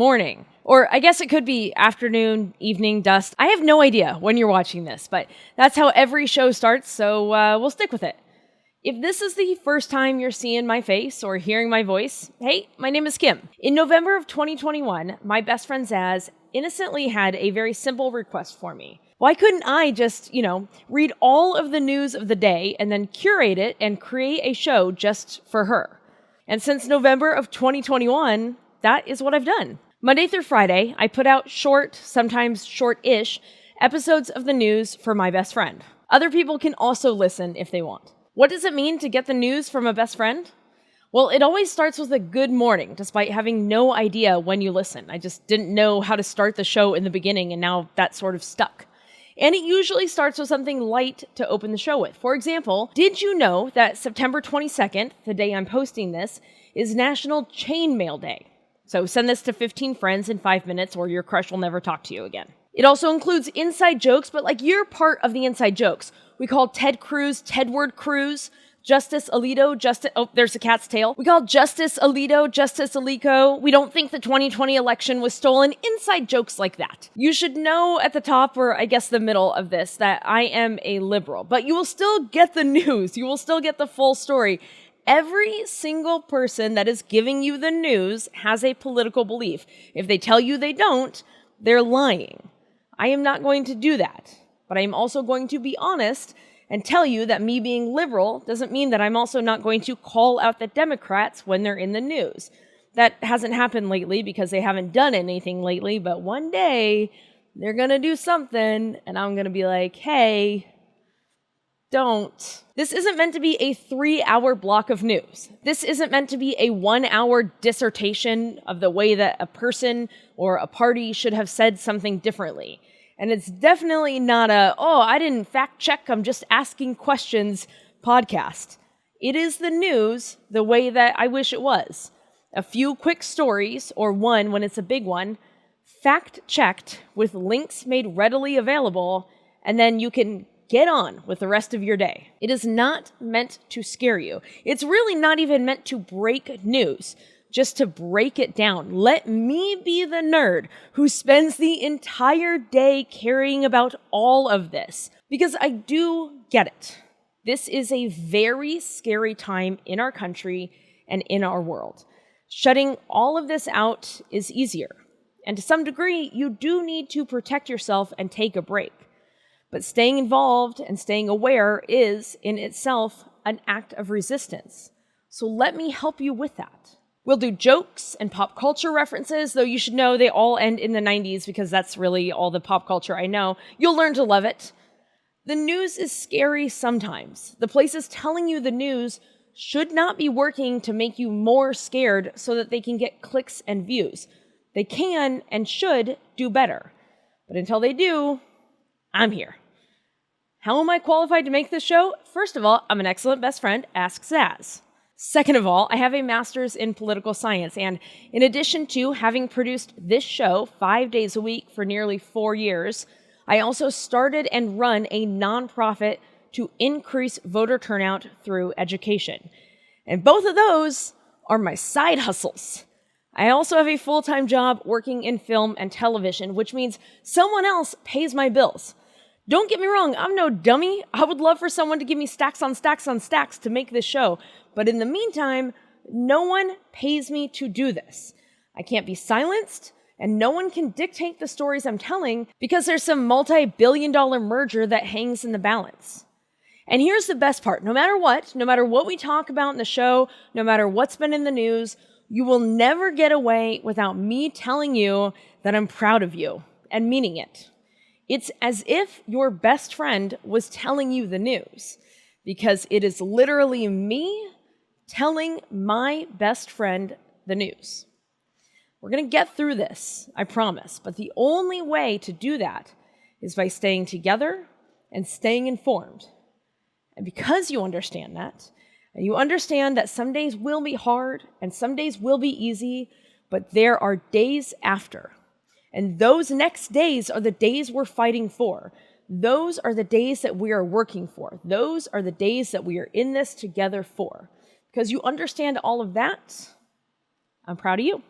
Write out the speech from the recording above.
morning. Or I guess it could be afternoon, evening, dusk. I have no idea when you're watching this, but that's how every show starts, so we'll stick with it. If this is the first time you're seeing my face or hearing my voice, hey, my name is Kim. In November of 2021, my best friend Zaz innocently had a very simple request for me. Why couldn't I just, read all of the news of the day and then curate it and create a show just for her? And since November of 2021, that is what I've done. Monday through Friday, I put out short, sometimes short-ish, episodes of the news for my best friend. Other people can also listen if they want. What does it mean to get the news from a best friend? Well, it always starts with a good morning, despite having no idea when you listen. I just didn't know how to start the show in the beginning, and now that sort of stuck. And it usually starts with something light to open the show with. For example, did you know that September 22nd, the day I'm posting this, is National Chainmail Day? So send this to 15 friends in 5 minutes or your crush will never talk to you again. It also includes inside jokes, but you're part of the inside jokes. We call Ted Cruz Tedward Cruz, Justice Alito, there's a cat's tail. We call Justice Alito, Justice Alico. We don't think the 2020 election was stolen. Inside jokes like that. You should know at the top, or I guess the middle of this, that I am a liberal, but you will still get the news. You will still get the full story. Every single person that is giving you the news has a political belief. If they tell you they don't, they're lying. I am not going to do that, but I am also going to be honest and tell you that me being liberal doesn't mean that I'm also not going to call out the Democrats when they're in the news. That hasn't happened lately because they haven't done anything lately, but one day they're going to do something and I'm going to be like, hey, don't. This isn't meant to be a 3-hour block of news. This isn't meant to be a 1-hour dissertation of the way that a person or a party should have said something differently. And it's definitely not I didn't fact check, I'm just asking questions podcast. It is the news the way that I wish it was. A few quick stories, or one when it's a big one, fact checked with links made readily available, and then you can get on with the rest of your day. It is not meant to scare you. It's really not even meant to break news. Just to break it down. Let me be the nerd who spends the entire day caring about all of this. Because I do get it. This is a very scary time in our country and in our world. Shutting all of this out is easier. And to some degree, you do need to protect yourself and take a break. But staying involved and staying aware is, in itself, an act of resistance. So let me help you with that. We'll do jokes and pop culture references, though you should know they all end in the 90s because that's really all the pop culture I know. You'll learn to love it. The news is scary sometimes. The places telling you the news should not be working to make you more scared so that they can get clicks and views. They can and should do better. But until they do, I'm here. How am I qualified to make this show? First of all, I'm an excellent best friend. Ask Zaz. Second of all, I have a master's in political science, and in addition to having produced this show 5 days a week for nearly 4 years, I also started and run a nonprofit to increase voter turnout through education. And both of those are my side hustles. I also have a full-time job working in film and television, which means someone else pays my bills. Don't get me wrong, I'm no dummy. I would love for someone to give me stacks on stacks on stacks to make this show. But in the meantime, no one pays me to do this. I can't be silenced, and no one can dictate the stories I'm telling because there's some multi-billion-dollar merger that hangs in the balance. And here's the best part. No matter what we talk about in the show, no matter what's been in the news, you will never get away without me telling you that I'm proud of you and meaning it. It's as if your best friend was telling you the news, because it is literally me telling my best friend the news. We're going to get through this, I promise, but the only way to do that is by staying together and staying informed. And because you understand that, and you understand that some days will be hard and some days will be easy, but there are days after. And those next days are the days we're fighting for. Those are the days that we are working for. Those are the days that we are in this together for. Because you understand all of that, I'm proud of you.